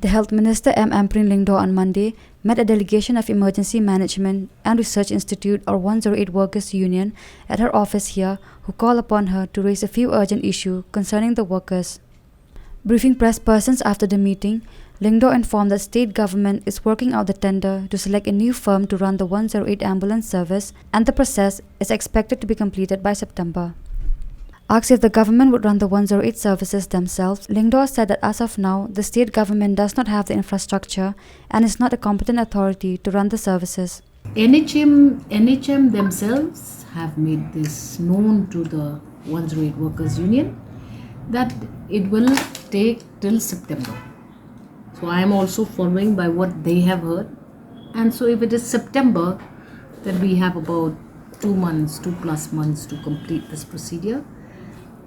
The Health Minister M. Amprin Lingdo on Monday met a delegation of Emergency Management and Research Institute or 108 Workers Union at her office here, who called upon her to raise a few urgent issues concerning the workers. Briefing press persons after the meeting, Lingdo informed that state government is working out the tender to select a new firm to run the 108 ambulance service, and the process is expected to be completed by September. Asked if the government would run the 108 services themselves, Lingdo said that as of now, the state government does not have the infrastructure and is not a competent authority to run the services. NHM themselves have made this known to the 108 Workers Union that it will take till September. So I am also following by what they have heard. And so if it is September, then we have about 2 months, 2+ months to complete this procedure.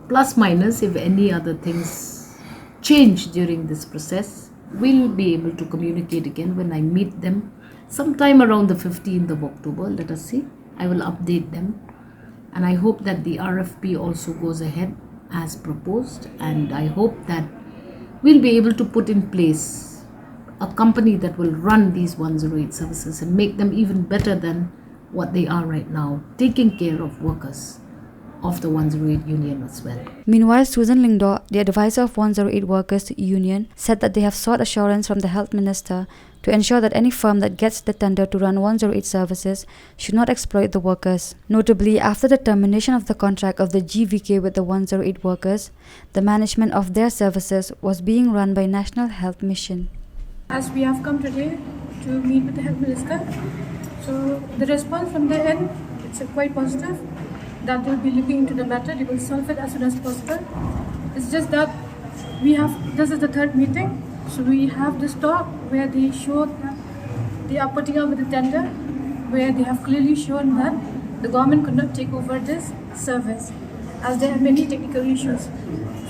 Plus minus, if any other things change during this process, we'll be able to communicate again when I meet them sometime around the 15th of October. Let us see. I will update them. And I hope that the RFP also goes ahead as proposed. And I hope that we'll be able to put in place a company that will run these 108 services and make them even better than what they are right now, taking care of workers of the 108 Union as well. Meanwhile, Susan Lingdo, the advisor of 108 Workers Union, said that they have sought assurance from the Health Minister to ensure that any firm that gets the tender to run 108 services should not exploit the workers. Notably, after the termination of the contract of the GVK with the 108 workers, the management of their services was being run by National Health Mission. As we have come today to meet with the Health Minister, so the response from their end, it's quite positive, that they'll be looking into the matter, they will solve it as soon as possible. It's just that this is the third meeting, so we have this talk where they showed that they are putting up with the tender, where they have clearly shown that the government could not take over this service, as there are many technical issues.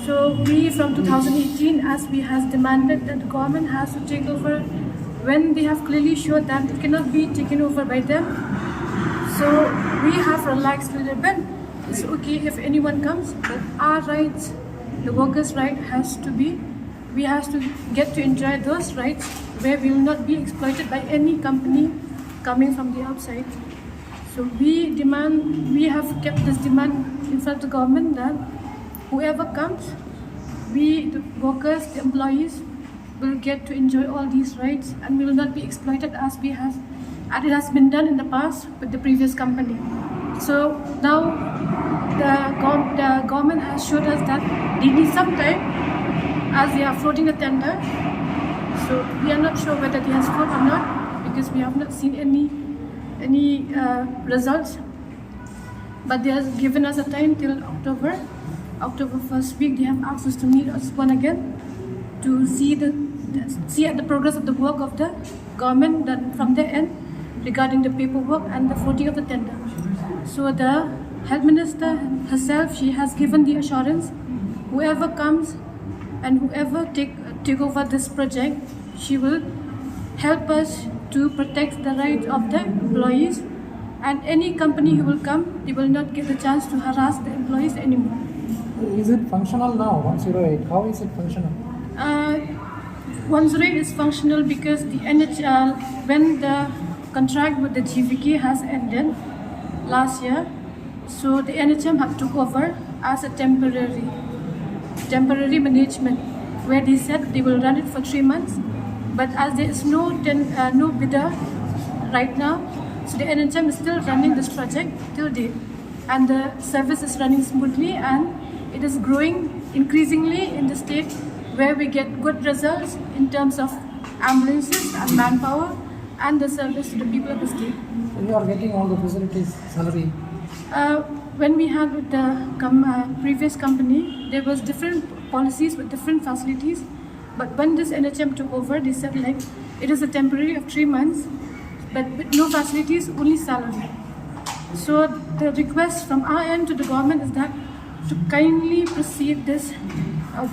So we from 2018, as we has demanded that the government has to take over when they have clearly showed that it cannot be taken over by them. So we have relaxed a little bit. It's okay if anyone comes, but our rights, the workers' right we have to get to enjoy those rights where we will not be exploited by any company coming from the outside. So we have kept this demand in front of the government that whoever comes, we, the workers, the employees, will get to enjoy all these rights and will not be exploited as it has been done in the past with the previous company. So now the government has showed us that they need some time as they are floating the tender. So we are not sure whether they have floated or not because we have not seen any results. But they have given us a time till October first week. They have asked us to meet us once again to see at the progress of the work of the government that from their end regarding the paperwork and the floating of the tender. So the Health Minister herself, she has given the assurance, whoever comes and whoever take over this project, she will help us to protect the rights of the employees, and any company who will come, they will not get the chance to harass the employees anymore. Is it functional now, 108? How is it functional? 108 is functional because the NHL, when the contract with the GVK has ended last year, so the NHM had took over as a temporary management, where they said they will run it for 3 months. But as there is no bidder right now, so the NHM is still running this project till date, and the service is running smoothly and it is growing increasingly in the state, where we get good results in terms of ambulances and manpower and the service to the people of the state. So you are getting all the facilities, salary? When we had with the previous company, there was different policies with different facilities. But when this NHM took over, they said like it is a temporary of 3 months, but with no facilities, only salary. So the request from our end to the government is that to kindly proceed this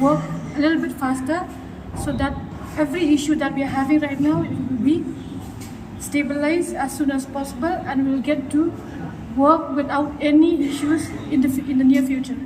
work a little bit faster, so that every issue that we are having right now will be stabilized as soon as possible, and we will get to work without any issues in the near future.